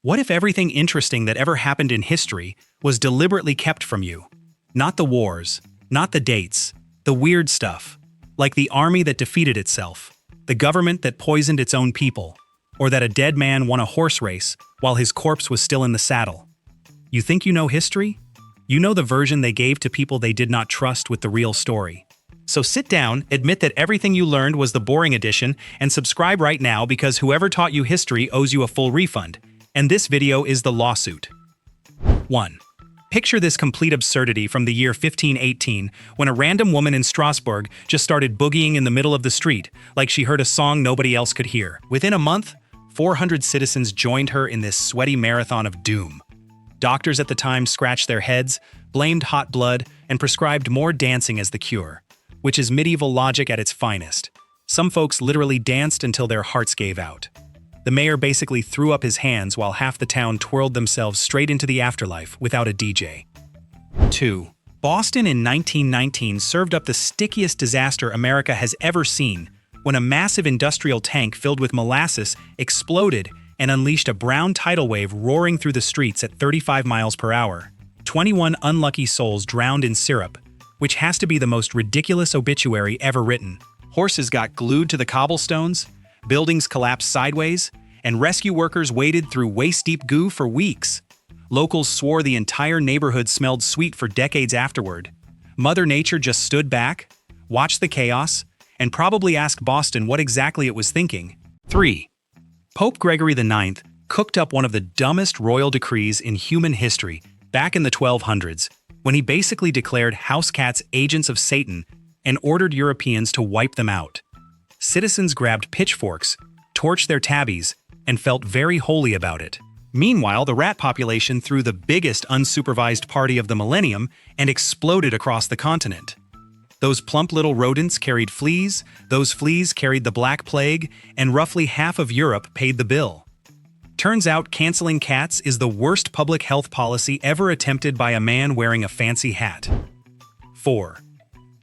What if everything interesting that ever happened in history was deliberately kept from you? Not the wars, not the dates, the weird stuff, like the army that defeated itself, the government that poisoned its own people, or that a dead man won a horse race while his corpse was still in the saddle. You think you know history? You know the version they gave to people they did not trust with the real story. So sit down, admit that everything you learned was the boring edition, and subscribe right now because whoever taught you history owes you a full refund. And this video is the lawsuit. 1. Picture this complete absurdity from the year 1518 when a random woman in Strasbourg just started boogieing in the middle of the street like she heard a song nobody else could hear. Within a month, 400 citizens joined her in this sweaty marathon of doom. Doctors at the time scratched their heads, blamed hot blood, and prescribed more dancing as the cure, which is medieval logic at its finest. Some folks literally danced until their hearts gave out. The mayor basically threw up his hands while half the town twirled themselves straight into the afterlife without a DJ. 2. Boston in 1919 served up the stickiest disaster America has ever seen when a massive industrial tank filled with molasses exploded and unleashed a brown tidal wave roaring through the streets at 35 miles per hour. 21 unlucky souls drowned in syrup, which has to be the most ridiculous obituary ever written. Horses got glued to the cobblestones, buildings collapsed sideways, and rescue workers waded through waist-deep goo for weeks. Locals swore the entire neighborhood smelled sweet for decades afterward. Mother Nature just stood back, watched the chaos, and probably asked Boston what exactly it was thinking. 3. Pope Gregory IX cooked up one of the dumbest royal decrees in human history back in the 1200s, when he basically declared house cats agents of Satan and ordered Europeans to wipe them out. Citizens grabbed pitchforks, torched their tabbies, and felt very holy about it. Meanwhile, the rat population threw the biggest unsupervised party of the millennium and exploded across the continent. Those plump little rodents carried fleas, those fleas carried the Black Plague, and roughly half of Europe paid the bill. Turns out canceling cats is the worst public health policy ever attempted by a man wearing a fancy hat. 4.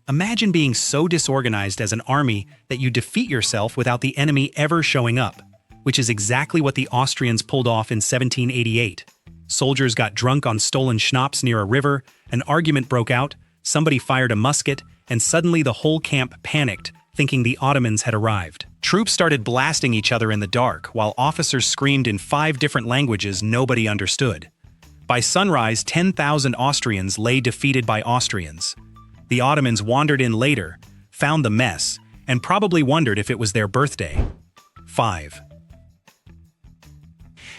Imagine being so disorganized as an army that you defeat yourself without the enemy ever showing up, which is exactly what the Austrians pulled off in 1788. Soldiers got drunk on stolen schnapps near a river, an argument broke out, somebody fired a musket, and suddenly the whole camp panicked, thinking the Ottomans had arrived. Troops started blasting each other in the dark, while officers screamed in 5 different languages nobody understood. By sunrise, 10,000 Austrians lay defeated by Austrians. The Ottomans wandered in later, found the mess, and probably wondered if it was their birthday. 5.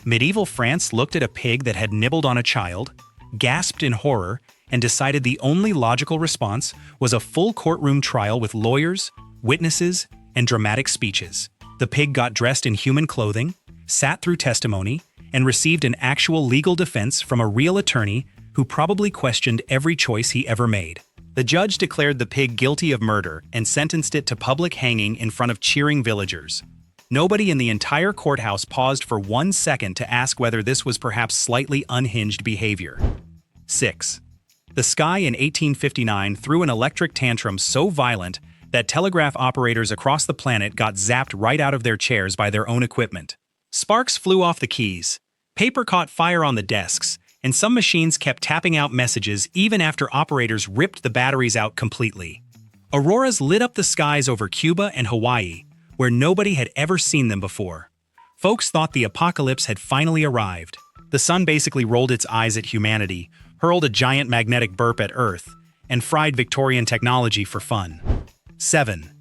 Medieval France looked at a pig that had nibbled on a child, gasped in horror, and decided the only logical response was a full courtroom trial with lawyers, witnesses, and dramatic speeches. The pig got dressed in human clothing, sat through testimony, and received an actual legal defense from a real attorney who probably questioned every choice he ever made. The judge declared the pig guilty of murder and sentenced it to public hanging in front of cheering villagers. Nobody in the entire courthouse paused for 1 second to ask whether this was perhaps slightly unhinged behavior. 6. The sky in 1859 threw an electric tantrum so violent that telegraph operators across the planet got zapped right out of their chairs by their own equipment. Sparks flew off the keys, paper caught fire on the desks, and some machines kept tapping out messages even after operators ripped the batteries out completely. Auroras lit up the skies over Cuba and Hawaii, where nobody had ever seen them before. Folks thought the apocalypse had finally arrived. The sun basically rolled its eyes at humanity, hurled a giant magnetic burp at Earth, and fried Victorian technology for fun. 7.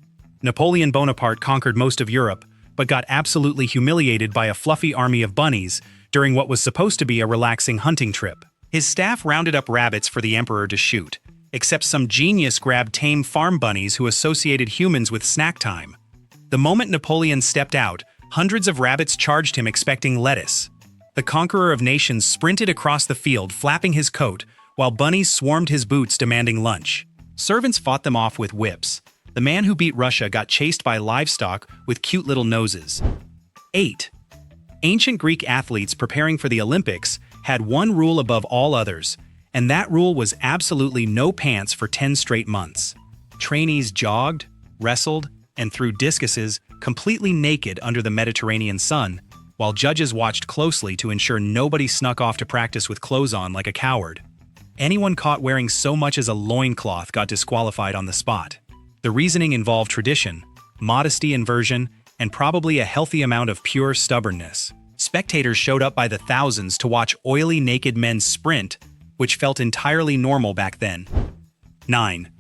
Napoleon Bonaparte conquered most of Europe, but got absolutely humiliated by a fluffy army of bunnies during what was supposed to be a relaxing hunting trip. His staff rounded up rabbits for the emperor to shoot, except some genius grabbed tame farm bunnies who associated humans with snack time. The moment Napoleon stepped out, hundreds of rabbits charged him expecting lettuce. The conqueror of nations sprinted across the field flapping his coat, while bunnies swarmed his boots demanding lunch. Servants fought them off with whips. The man who beat Russia got chased by livestock with cute little noses. 8. Ancient Greek athletes preparing for the Olympics had one rule above all others, and that rule was absolutely no pants for 10 straight months. Trainees jogged, wrestled, and threw discuses completely naked under the Mediterranean sun, while judges watched closely to ensure nobody snuck off to practice with clothes on like a coward. Anyone caught wearing so much as a loincloth got disqualified on the spot. The reasoning involved tradition, modesty inversion, and probably a healthy amount of pure stubbornness. Spectators showed up by the thousands to watch oily naked men sprint, which felt entirely normal back then. 9.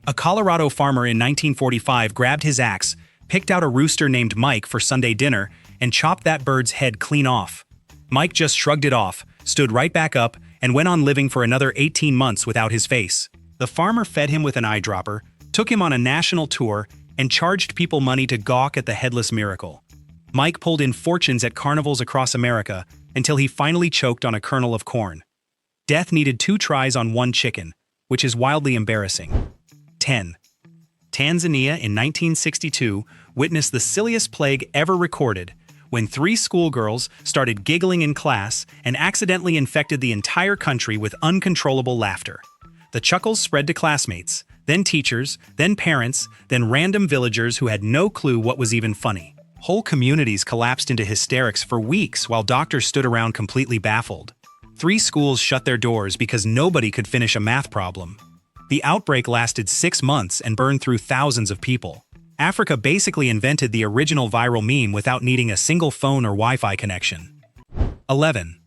A Colorado farmer in 1945 grabbed his axe, picked out a rooster named Mike for Sunday dinner, and chopped that bird's head clean off. Mike just shrugged it off, stood right back up, and went on living for another 18 months without his face. The farmer fed him with an eyedropper, took him on a national tour, and charged people money to gawk at the headless miracle. Mike pulled in fortunes at carnivals across America until he finally choked on a kernel of corn. Death needed 2 tries on 1 chicken, which is wildly embarrassing. 10. Tanzania in 1962 witnessed the silliest plague ever recorded when 3 schoolgirls started giggling in class and accidentally infected the entire country with uncontrollable laughter. The chuckles spread to classmates, then teachers, then parents, then random villagers who had no clue what was even funny. Whole communities collapsed into hysterics for weeks while doctors stood around completely baffled. 3 schools shut their doors because nobody could finish a math problem. The outbreak lasted 6 months and burned through thousands of people. Africa basically invented the original viral meme without needing a single phone or Wi-Fi connection. 11.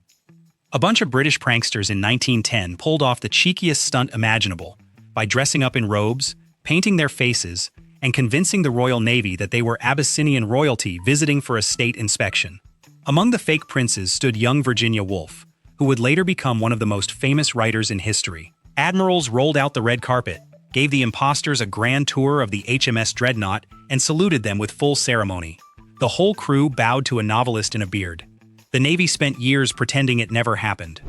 A bunch of British pranksters in 1910 pulled off the cheekiest stunt imaginable by dressing up in robes, painting their faces, and convincing the Royal Navy that they were Abyssinian royalty visiting for a state inspection. Among the fake princes stood young Virginia Woolf, who would later become one of the most famous writers in history. Admirals rolled out the red carpet, gave the imposters a grand tour of the HMS Dreadnought, and saluted them with full ceremony. The whole crew bowed to a novelist in a beard. The Navy spent years pretending it never happened.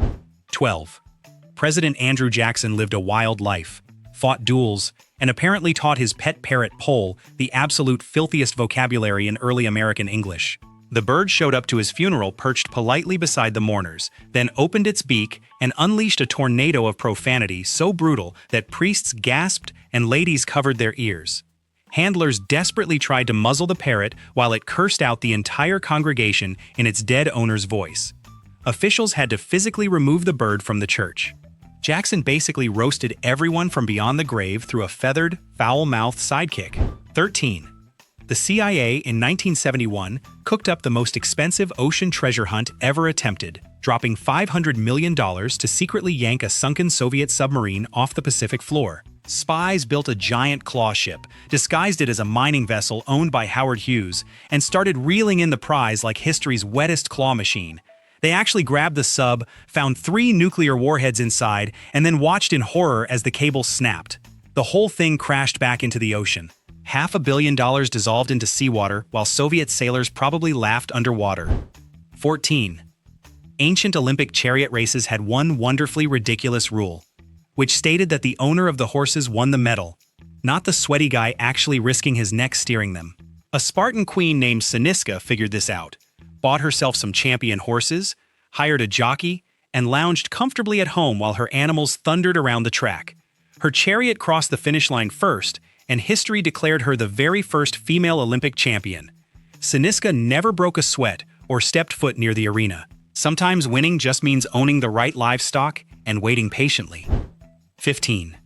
12. President Andrew Jackson lived a wild life, fought duels, and apparently taught his pet parrot Pole the absolute filthiest vocabulary in early American English. The bird showed up to his funeral perched politely beside the mourners, then opened its beak and unleashed a tornado of profanity so brutal that priests gasped and ladies covered their ears. Handlers desperately tried to muzzle the parrot while it cursed out the entire congregation in its dead owner's voice. Officials had to physically remove the bird from the church. Jackson basically roasted everyone from beyond the grave through a feathered, foul-mouthed sidekick. 13. The CIA in 1971 cooked up the most expensive ocean treasure hunt ever attempted, dropping $500 million to secretly yank a sunken Soviet submarine off the Pacific floor. Spies built a giant claw ship, disguised it as a mining vessel owned by Howard Hughes, and started reeling in the prize like history's wettest claw machine. They actually grabbed the sub, found 3 nuclear warheads inside, and then watched in horror as the cable snapped. The whole thing crashed back into the ocean. $500 million dissolved into seawater while Soviet sailors probably laughed underwater. 14. Ancient Olympic chariot races had one wonderfully ridiculous rule, which stated that the owner of the horses won the medal, not the sweaty guy actually risking his neck steering them. A Spartan queen named Cyniska figured this out, bought herself some champion horses, hired a jockey, and lounged comfortably at home while her animals thundered around the track. Her chariot crossed the finish line first, and history declared her the very first female Olympic champion. Cyniska never broke a sweat or stepped foot near the arena. Sometimes winning just means owning the right livestock and waiting patiently. 15.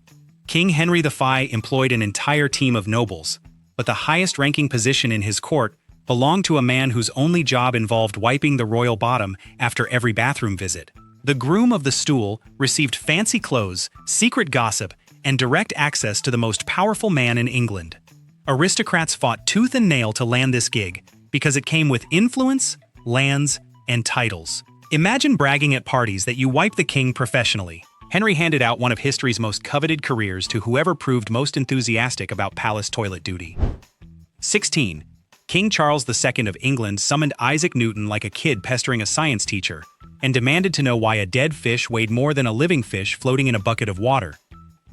King Henry V employed an entire team of nobles, but the highest-ranking position in his court belonged to a man whose only job involved wiping the royal bottom after every bathroom visit. The groom of the stool received fancy clothes, secret gossip, and direct access to the most powerful man in England. Aristocrats fought tooth and nail to land this gig because it came with influence, lands, and titles. Imagine bragging at parties that you wiped the king professionally. Henry handed out one of history's most coveted careers to whoever proved most enthusiastic about palace toilet duty. 16. King Charles II of England summoned Isaac Newton like a kid pestering a science teacher and demanded to know why a dead fish weighed more than a living fish floating in a bucket of water.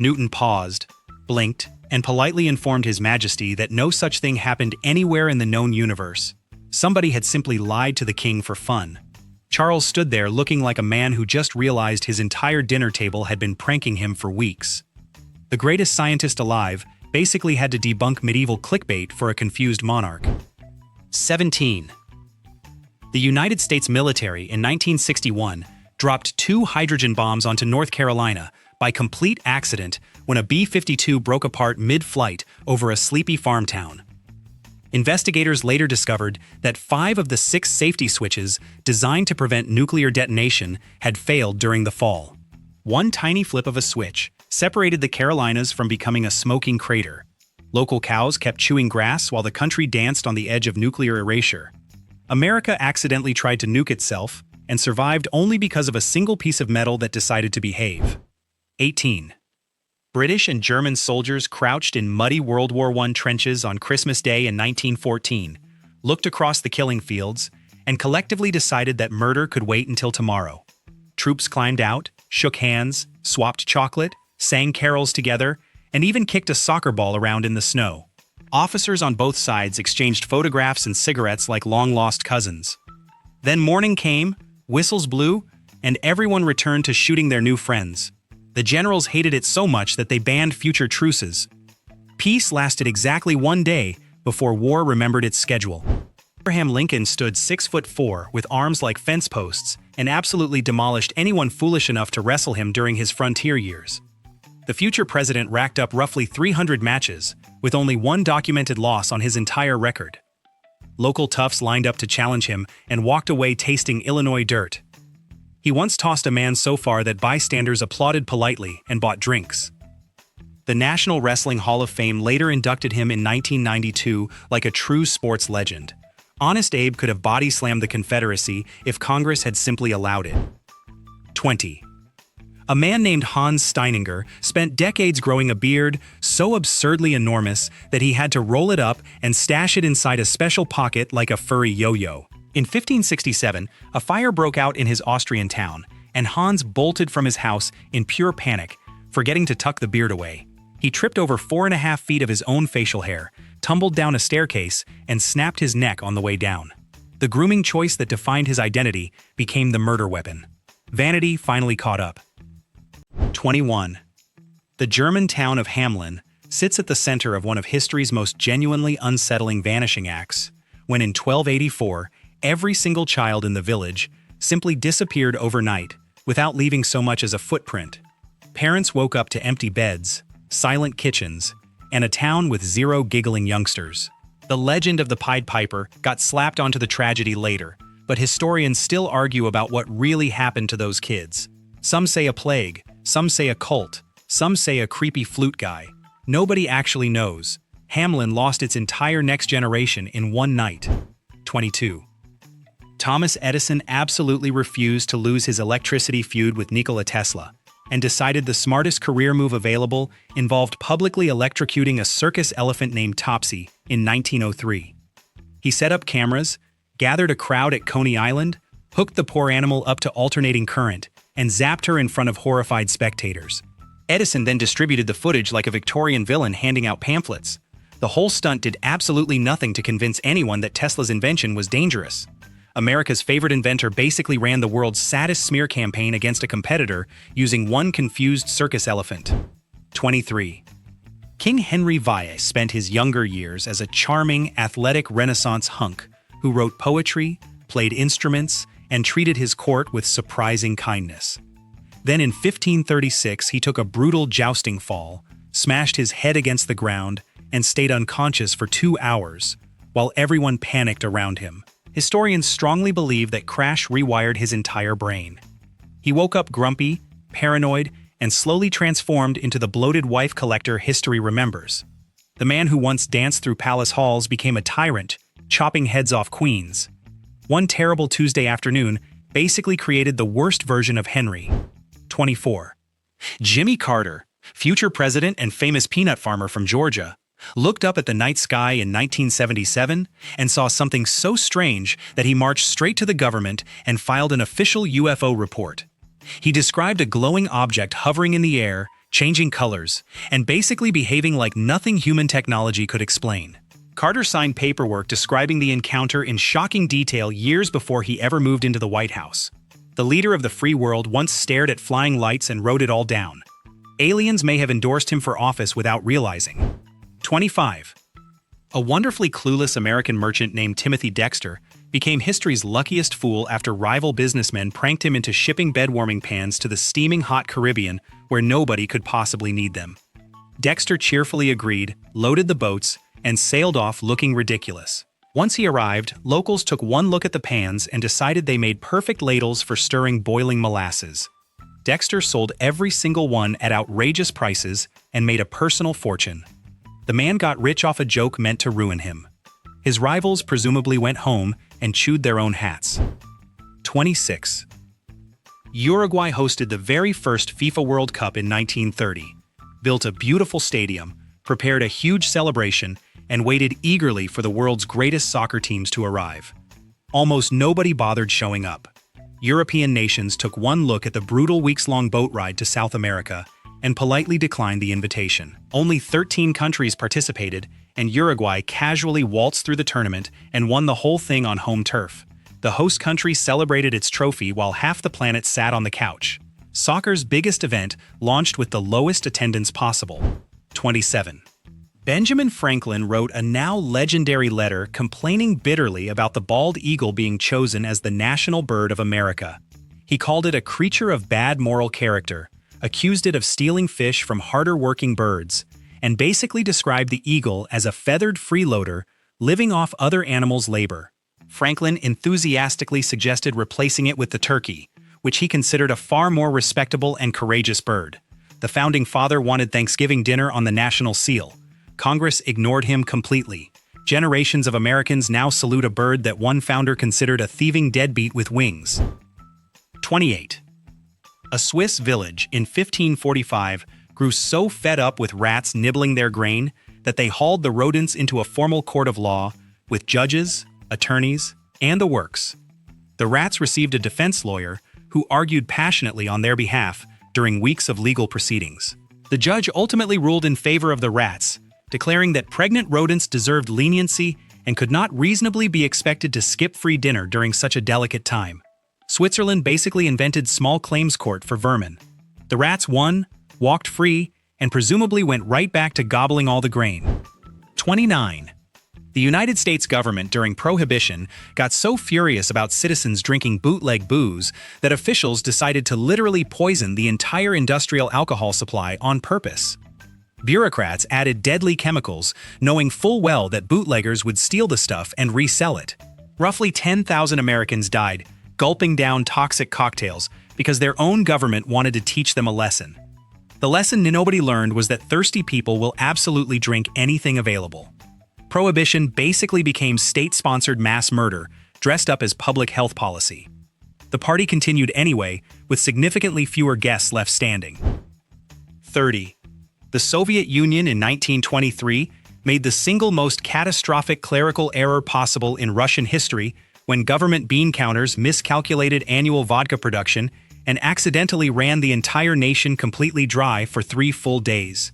Newton paused, blinked, and politely informed His Majesty that no such thing happened anywhere in the known universe. Somebody had simply lied to the king for fun. Charles stood there looking like a man who just realized his entire dinner table had been pranking him for weeks. The greatest scientist alive basically had to debunk medieval clickbait for a confused monarch. 17. The United States military in 1961 dropped 2 hydrogen bombs onto North Carolina by complete accident when a B-52 broke apart mid-flight over a sleepy farm town. Investigators later discovered that 5 of the 6 safety switches designed to prevent nuclear detonation had failed during the fall. One tiny flip of a switch separated the Carolinas from becoming a smoking crater. Local cows kept chewing grass while the country danced on the edge of nuclear erasure. America accidentally tried to nuke itself and survived only because of a single piece of metal that decided to behave. 18. British and German soldiers crouched in muddy World War I trenches on Christmas Day in 1914, looked across the killing fields, and collectively decided that murder could wait until tomorrow. Troops climbed out, shook hands, swapped chocolate, sang carols together, and even kicked a soccer ball around in the snow. Officers on both sides exchanged photographs and cigarettes like long-lost cousins. Then morning came, whistles blew, and everyone returned to shooting their new friends. The generals hated it so much that they banned future truces. Peace lasted exactly 1 day before war remembered its schedule. Abraham Lincoln stood 6'4" with arms like fence posts and absolutely demolished anyone foolish enough to wrestle him during his frontier years. The future president racked up roughly 300 matches, with only 1 documented loss on his entire record. Local toughs lined up to challenge him and walked away tasting Illinois dirt. He once tossed a man so far that bystanders applauded politely and bought drinks. The National Wrestling Hall of Fame later inducted him in 1992 like a true sports legend. Honest Abe could have body-slammed the Confederacy if Congress had simply allowed it. 20. A man named Hans Steininger spent decades growing a beard so absurdly enormous that he had to roll it up and stash it inside a special pocket like a furry yo-yo. In 1567, a fire broke out in his Austrian town, and Hans bolted from his house in pure panic, forgetting to tuck the beard away. He tripped over 4.5 feet of his own facial hair, tumbled down a staircase, and snapped his neck on the way down. The grooming choice that defined his identity became the murder weapon. Vanity finally caught up. 21. The German town of Hamelin sits at the center of one of history's most genuinely unsettling vanishing acts, when in 1284, every single child in the village simply disappeared overnight without leaving so much as a footprint. Parents woke up to empty beds, silent kitchens, and a town with 0 giggling youngsters. The legend of the Pied Piper got slapped onto the tragedy later, but historians still argue about what really happened to those kids. Some say a plague, some say a cult, some say a creepy flute guy. Nobody actually knows. Hamelin lost its entire next generation in one night. 22. Thomas Edison absolutely refused to lose his electricity feud with Nikola Tesla, and decided the smartest career move available involved publicly electrocuting a circus elephant named Topsy in 1903. He set up cameras, gathered a crowd at Coney Island, hooked the poor animal up to alternating current, and zapped her in front of horrified spectators. Edison then distributed the footage like a Victorian villain handing out pamphlets. The whole stunt did absolutely nothing to convince anyone that Tesla's invention was dangerous. America's favorite inventor basically ran the world's saddest smear campaign against a competitor using one confused circus elephant. 23. King Henry VIII spent his younger years as a charming, athletic Renaissance hunk who wrote poetry, played instruments, and treated his court with surprising kindness. Then in 1536, he took a brutal jousting fall, smashed his head against the ground, and stayed unconscious for 2 hours, while everyone panicked around him. Historians strongly believe that crash rewired his entire brain. He woke up grumpy, paranoid, and slowly transformed into the bloated wife collector history remembers. The man who once danced through palace halls became a tyrant, chopping heads off queens. One terrible Tuesday afternoon basically created the worst version of Henry. 24. Jimmy Carter, future president and famous peanut farmer from Georgia, looked up at the night sky in 1977 and saw something so strange that he marched straight to the government and filed an official UFO report. He described a glowing object hovering in the air, changing colors, and basically behaving like nothing human technology could explain. Carter signed paperwork describing the encounter in shocking detail years before he ever moved into the White House. The leader of the free world once stared at flying lights and wrote it all down. Aliens may have endorsed him for office without realizing. 25. A wonderfully clueless American merchant named Timothy Dexter became history's luckiest fool after rival businessmen pranked him into shipping bed-warming pans to the steaming hot Caribbean where nobody could possibly need them. Dexter cheerfully agreed, loaded the boats, and sailed off looking ridiculous. Once he arrived, locals took one look at the pans and decided they made perfect ladles for stirring boiling molasses. Dexter sold every single one at outrageous prices and made a personal fortune. The man got rich off a joke meant to ruin him. His rivals presumably went home and chewed their own hats. 26. Uruguay hosted the very first FIFA World Cup in 1930, built a beautiful stadium, prepared a huge celebration, and waited eagerly for the world's greatest soccer teams to arrive. Almost nobody bothered showing up. European nations took one look at the brutal weeks-long boat ride to South America and politely declined the invitation. Only 13 countries participated, and Uruguay casually waltzed through the tournament and won the whole thing on home turf. The host country celebrated its trophy while half the planet sat on the couch. Soccer's biggest event launched with the lowest attendance possible. 27. Benjamin Franklin wrote a now legendary letter complaining bitterly about the bald eagle being chosen as the national bird of America. He called it a creature of bad moral character, accused it of stealing fish from harder-working birds, and basically described the eagle as a feathered freeloader living off other animals' labor. Franklin enthusiastically suggested replacing it with the turkey, which he considered a far more respectable and courageous bird. The founding father wanted Thanksgiving dinner on the national seal. Congress ignored him completely. Generations of Americans now salute a bird that one founder considered a thieving deadbeat with wings. 28. A Swiss village in 1545 grew so fed up with rats nibbling their grain that they hauled the rodents into a formal court of law with judges, attorneys, and the works. The rats received a defense lawyer who argued passionately on their behalf during weeks of legal proceedings. The judge ultimately ruled in favor of the rats, declaring that pregnant rodents deserved leniency and could not reasonably be expected to skip free dinner during such a delicate time. Switzerland basically invented small claims court for vermin. The rats won, walked free, and presumably went right back to gobbling all the grain. 29. The United States government during Prohibition got so furious about citizens drinking bootleg booze that officials decided to literally poison the entire industrial alcohol supply on purpose. Bureaucrats added deadly chemicals, knowing full well that bootleggers would steal the stuff and resell it. Roughly 10,000 Americans died, gulping down toxic cocktails because their own government wanted to teach them a lesson. The lesson nobody learned was that thirsty people will absolutely drink anything available. Prohibition basically became state-sponsored mass murder, dressed up as public health policy. The party continued anyway, with significantly fewer guests left standing. 30. The Soviet Union in 1923 made the single most catastrophic clerical error possible in Russian history when government bean counters miscalculated annual vodka production and accidentally ran the entire nation completely dry for 3 full days.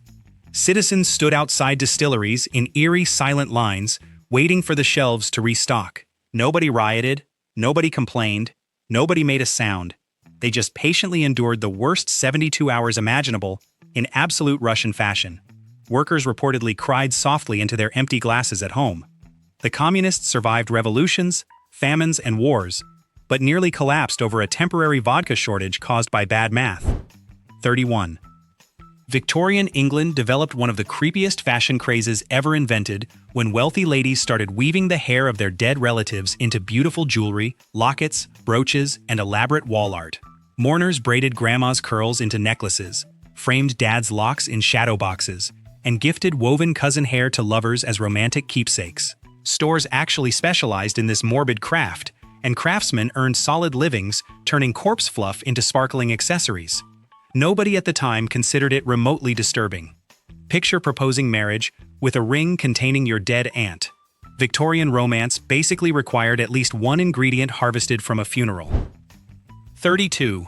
Citizens stood outside distilleries in eerie, silent lines, waiting for the shelves to restock. Nobody rioted, nobody complained, nobody made a sound. They just patiently endured the worst 72 hours imaginable in absolute Russian fashion. Workers reportedly cried softly into their empty glasses at home. The communists survived revolutions, famines, and wars, but nearly collapsed over a temporary vodka shortage caused by bad math. 31. Victorian England developed one of the creepiest fashion crazes ever invented when wealthy ladies started weaving the hair of their dead relatives into beautiful jewelry, lockets, brooches, and elaborate wall art. Mourners braided grandma's curls into necklaces, framed dad's locks in shadow boxes, and gifted woven cousin hair to lovers as romantic keepsakes. Stores actually specialized in this morbid craft, and craftsmen earned solid livings, turning corpse fluff into sparkling accessories. Nobody at the time considered it remotely disturbing. Picture proposing marriage with a ring containing your dead aunt. Victorian romance basically required at least one ingredient harvested from a funeral. 32.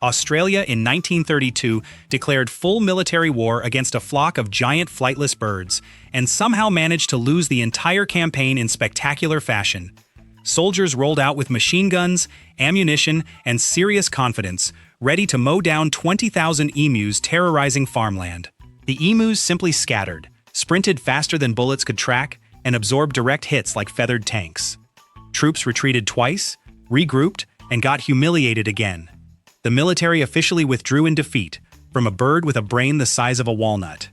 Australia in 1932 declared full military war against a flock of giant flightless birds and somehow managed to lose the entire campaign in spectacular fashion. Soldiers rolled out with machine guns, ammunition, and serious confidence, ready to mow down 20,000 emus terrorizing farmland. The emus simply scattered, sprinted faster than bullets could track, and absorbed direct hits like feathered tanks. Troops retreated twice, regrouped, and got humiliated again. The military officially withdrew in defeat from a bird with a brain the size of a walnut.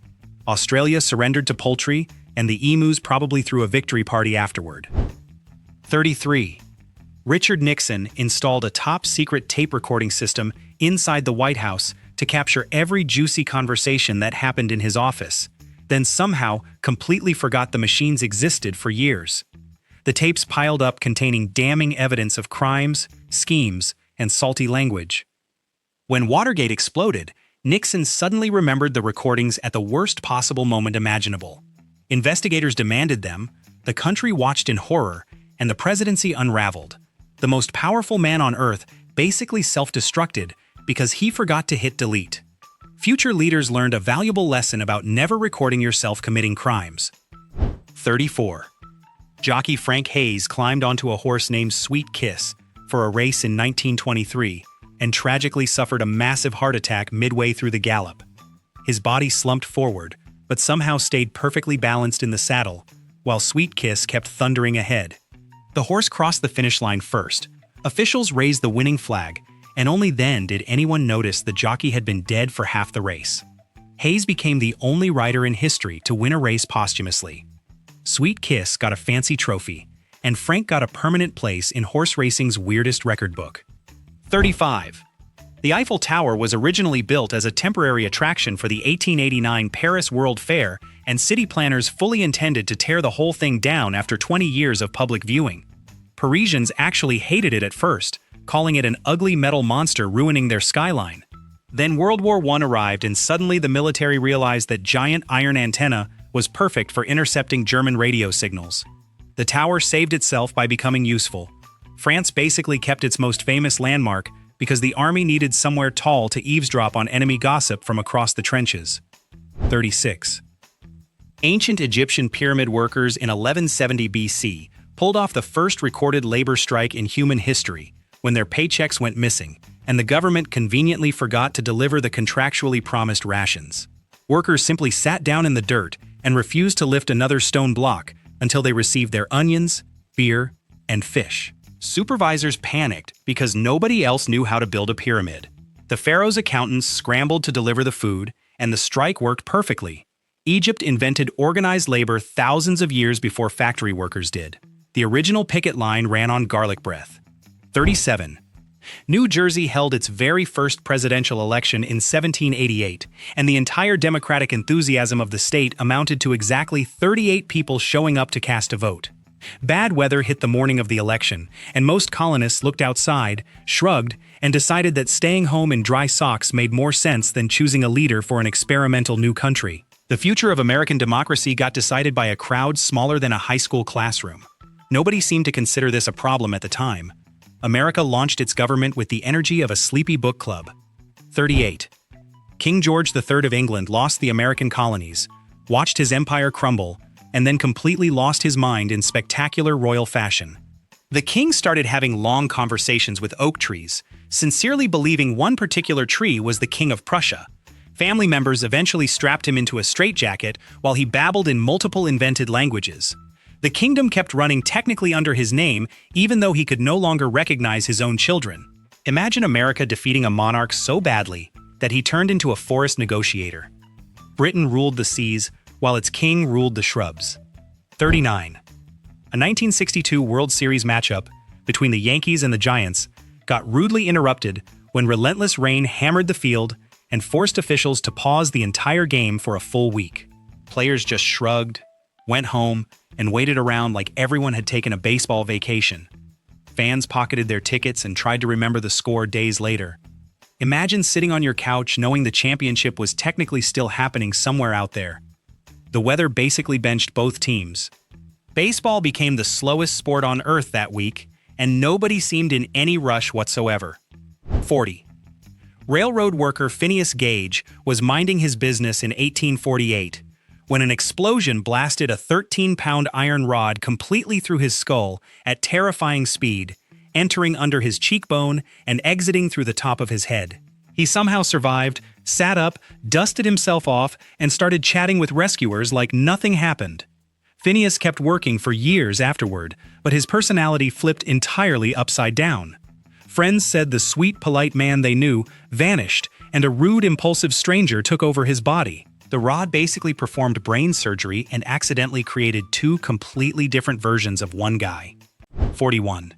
Australia surrendered to poultry, and the emus probably threw a victory party afterward. 33. Richard Nixon installed a top-secret tape recording system inside the White House to capture every juicy conversation that happened in his office, then somehow completely forgot the machines existed for years. The tapes piled up containing damning evidence of crimes, schemes, and salty language. When Watergate exploded, Nixon suddenly remembered the recordings at the worst possible moment imaginable. Investigators demanded them, the country watched in horror, and the presidency unraveled. The most powerful man on Earth basically self-destructed because he forgot to hit delete. Future leaders learned a valuable lesson about never recording yourself committing crimes. 34. Jockey Frank Hayes climbed onto a horse named Sweet Kiss for a race in 1923 and tragically suffered a massive heart attack midway through the gallop. His body slumped forward, but somehow stayed perfectly balanced in the saddle, while Sweet Kiss kept thundering ahead. The horse crossed the finish line first. Officials raised the winning flag, and only then did anyone notice the jockey had been dead for half the race. Hayes became the only rider in history to win a race posthumously. Sweet Kiss got a fancy trophy, and Frank got a permanent place in horse racing's weirdest record book. 35. The Eiffel Tower was originally built as a temporary attraction for the 1889 Paris World Fair, and city planners fully intended to tear the whole thing down after 20 years of public viewing. Parisians actually hated it at first, calling it an ugly metal monster ruining their skyline. Then World War I arrived, and suddenly the military realized that giant iron antenna was perfect for intercepting German radio signals. The tower saved itself by becoming useful. France basically kept its most famous landmark because the army needed somewhere tall to eavesdrop on enemy gossip from across the trenches. 36. Ancient Egyptian pyramid workers in 1170 BC pulled off the first recorded labor strike in human history when their paychecks went missing, and the government conveniently forgot to deliver the contractually promised rations. Workers simply sat down in the dirt and refused to lift another stone block until they received their onions, beer, and fish. Supervisors panicked because nobody else knew how to build a pyramid. The pharaoh's accountants scrambled to deliver the food, and the strike worked perfectly. Egypt invented organized labor thousands of years before factory workers did. The original picket line ran on garlic breath. 37. New Jersey held its very first presidential election in 1788, and the entire Democratic enthusiasm of the state amounted to exactly 38 people showing up to cast a vote. Bad weather hit the morning of the election, and most colonists looked outside, shrugged, and decided that staying home in dry socks made more sense than choosing a leader for an experimental new country. The future of American democracy got decided by a crowd smaller than a high school classroom. Nobody seemed to consider this a problem at the time. America launched its government with the energy of a sleepy book club. 38. King George III of England lost the American colonies, watched his empire crumble, and then completely lost his mind in spectacular royal fashion. The king started having long conversations with oak trees, sincerely believing one particular tree was the King of Prussia. Family members eventually strapped him into a straitjacket while he babbled in multiple invented languages. The kingdom kept running technically under his name, even though he could no longer recognize his own children. Imagine America defeating a monarch so badly that he turned into a forest negotiator. Britain ruled the seas, while its king ruled the shrubs. 39. A 1962 World Series matchup between the Yankees and the Giants got rudely interrupted when relentless rain hammered the field and forced officials to pause the entire game for a full week. Players just shrugged, went home, and waited around like everyone had taken a baseball vacation. Fans pocketed their tickets and tried to remember the score days later. Imagine sitting on your couch knowing the championship was technically still happening somewhere out there. The weather basically benched both teams. Baseball became the slowest sport on Earth that week, and nobody seemed in any rush whatsoever. 40. Railroad worker Phineas Gage was minding his business in 1848 when an explosion blasted a 13-pound iron rod completely through his skull at terrifying speed, entering under his cheekbone and exiting through the top of his head. He somehow survived, sat up, dusted himself off, and started chatting with rescuers like nothing happened. Phineas kept working for years afterward, but his personality flipped entirely upside down. Friends said the sweet, polite man they knew vanished, and a rude, impulsive stranger took over his body. The Rod basically performed brain surgery and accidentally created two completely different versions of one guy. 41.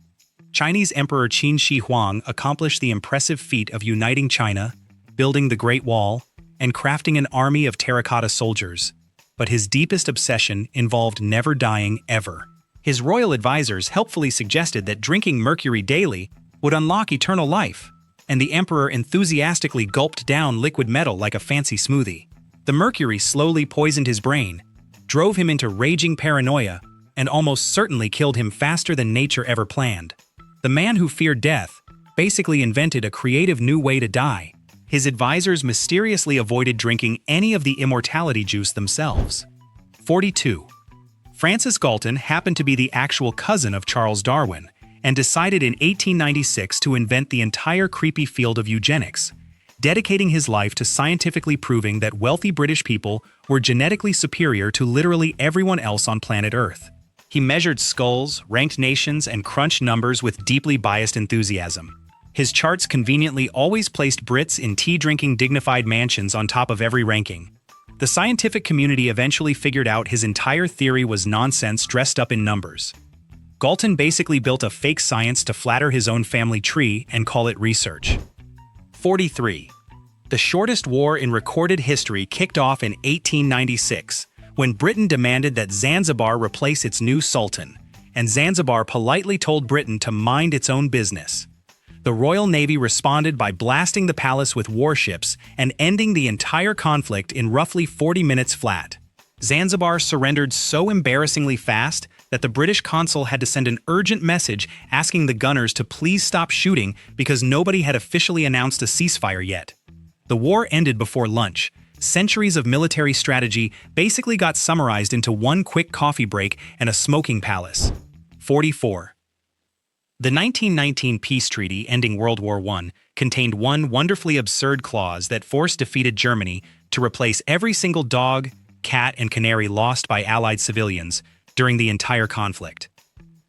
Chinese Emperor Qin Shi Huang accomplished the impressive feat of uniting China, building the Great Wall, and crafting an army of terracotta soldiers. But his deepest obsession involved never dying ever. His royal advisors helpfully suggested that drinking mercury daily would unlock eternal life, and the emperor enthusiastically gulped down liquid metal like a fancy smoothie. The mercury slowly poisoned his brain, drove him into raging paranoia, and almost certainly killed him faster than nature ever planned. The man who feared death basically invented a creative new way to die. His advisors mysteriously avoided drinking any of the immortality juice themselves. 42. Francis Galton happened to be the actual cousin of Charles Darwin, and decided in 1896 to invent the entire creepy field of eugenics, dedicating his life to scientifically proving that wealthy British people were genetically superior to literally everyone else on planet Earth. He measured skulls, ranked nations, and crunched numbers with deeply biased enthusiasm. His charts conveniently always placed Brits in tea-drinking dignified mansions on top of every ranking. The scientific community eventually figured out his entire theory was nonsense dressed up in numbers. Galton basically built a fake science to flatter his own family tree and call it research. 43. The shortest war in recorded history kicked off in 1896, when Britain demanded that Zanzibar replace its new sultan, and Zanzibar politely told Britain to mind its own business. The Royal Navy responded by blasting the palace with warships and ending the entire conflict in roughly 40 minutes flat. Zanzibar surrendered so embarrassingly fast that the British consul had to send an urgent message asking the gunners to please stop shooting because nobody had officially announced a ceasefire yet. The war ended before lunch. Centuries of military strategy basically got summarized into one quick coffee break and a smoking palace. 44. The 1919 peace treaty ending World War I contained one wonderfully absurd clause that forced defeated Germany to replace every single dog, cat, and canary lost by Allied civilians during the entire conflict.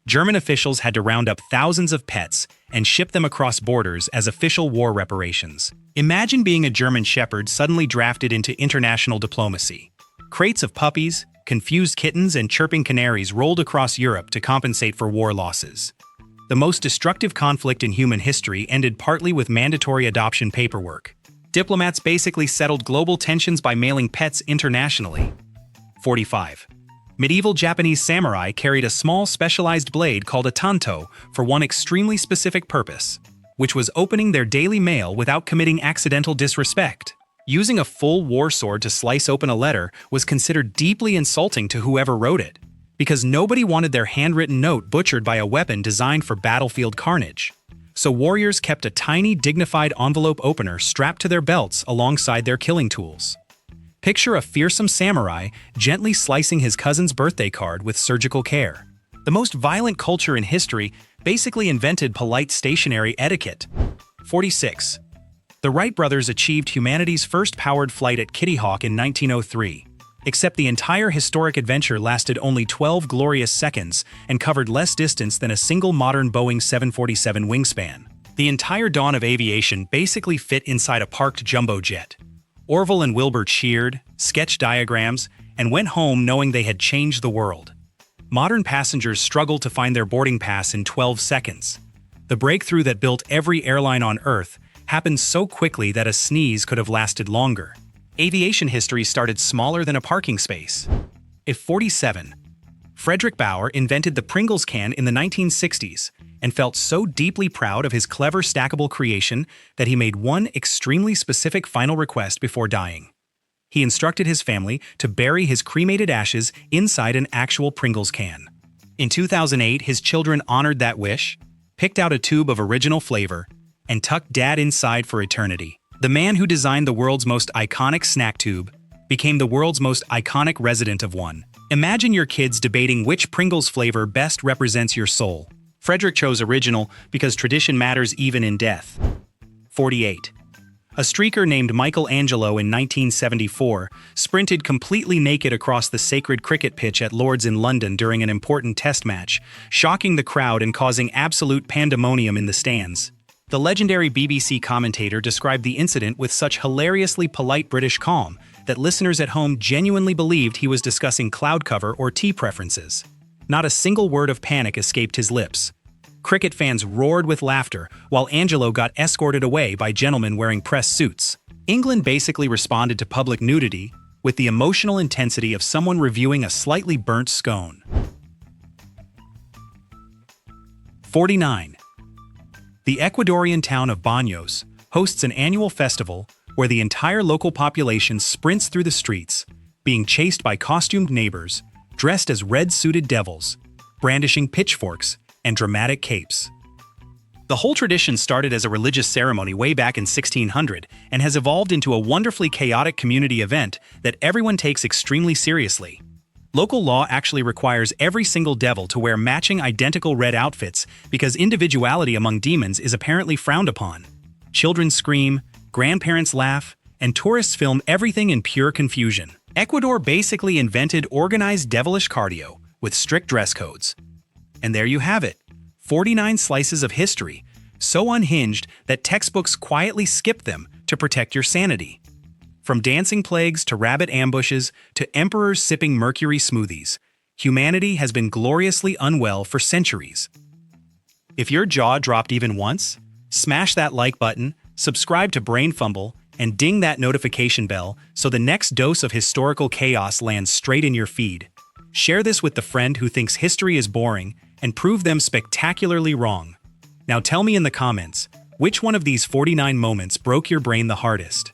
German officials had to round up thousands of pets and ship them across borders as official war reparations. Imagine being a German shepherd suddenly drafted into international diplomacy. Crates of puppies, confused kittens, and chirping canaries rolled across Europe to compensate for war losses. The most destructive conflict in human history ended partly with mandatory adoption paperwork. Diplomats basically settled global tensions by mailing pets internationally. 45. Medieval Japanese samurai carried a small specialized blade called a tanto for one extremely specific purpose, which was opening their daily mail without committing accidental disrespect. Using a full war sword to slice open a letter was considered deeply insulting to whoever wrote it, because nobody wanted their handwritten note butchered by a weapon designed for battlefield carnage. So warriors kept a tiny, dignified envelope opener strapped to their belts alongside their killing tools. Picture a fearsome samurai gently slicing his cousin's birthday card with surgical care. The most violent culture in history basically invented polite stationary etiquette. 46. The Wright brothers achieved humanity's first powered flight at Kitty Hawk in 1903, except the entire historic adventure lasted only 12 glorious seconds and covered less distance than a single modern Boeing 747 wingspan. The entire dawn of aviation basically fit inside a parked jumbo jet. Orville and Wilbur cheered, sketched diagrams, and went home knowing they had changed the world. Modern passengers struggled to find their boarding pass in 12 seconds. The breakthrough that built every airline on Earth happened so quickly that a sneeze could have lasted longer. Aviation history started smaller than a parking space. 47. Frederick Bauer invented the Pringles can in the 1960s and felt so deeply proud of his clever stackable creation that he made one extremely specific final request before dying. He instructed his family to bury his cremated ashes inside an actual Pringles can. In 2008, his children honored that wish, picked out a tube of original flavor, and tucked Dad inside for eternity. The man who designed the world's most iconic snack tube became the world's most iconic resident of one. Imagine your kids debating which Pringles flavor best represents your soul. Frederick chose original because tradition matters even in death. 48. A streaker named Michelangelo in 1974 sprinted completely naked across the sacred cricket pitch at Lord's in London during an important test match, shocking the crowd and causing absolute pandemonium in the stands. The legendary BBC commentator described the incident with such hilariously polite British calm that listeners at home genuinely believed he was discussing cloud cover or tea preferences. Not a single word of panic escaped his lips. Cricket fans roared with laughter, while Angelo got escorted away by gentlemen wearing press suits. England basically responded to public nudity with the emotional intensity of someone reviewing a slightly burnt scone. 49. The Ecuadorian town of Baños hosts an annual festival where the entire local population sprints through the streets, being chased by costumed neighbors, dressed as red-suited devils, brandishing pitchforks and dramatic capes. The whole tradition started as a religious ceremony way back in 1600 and has evolved into a wonderfully chaotic community event that everyone takes extremely seriously. Local law actually requires every single devil to wear matching identical red outfits because individuality among demons is apparently frowned upon. Children scream, grandparents laugh, and tourists film everything in pure confusion. Ecuador basically invented organized devilish cardio with strict dress codes. And there you have it, 49 slices of history, so unhinged that textbooks quietly skip them to protect your sanity. From dancing plagues to rabbit ambushes to emperors sipping mercury smoothies, humanity has been gloriously unwell for centuries. If your jaw dropped even once, smash that like button, subscribe to BrainFumble, and ding that notification bell so the next dose of historical chaos lands straight in your feed. Share this with the friend who thinks history is boring and prove them spectacularly wrong. Now tell me in the comments, which one of these 49 moments broke your brain the hardest?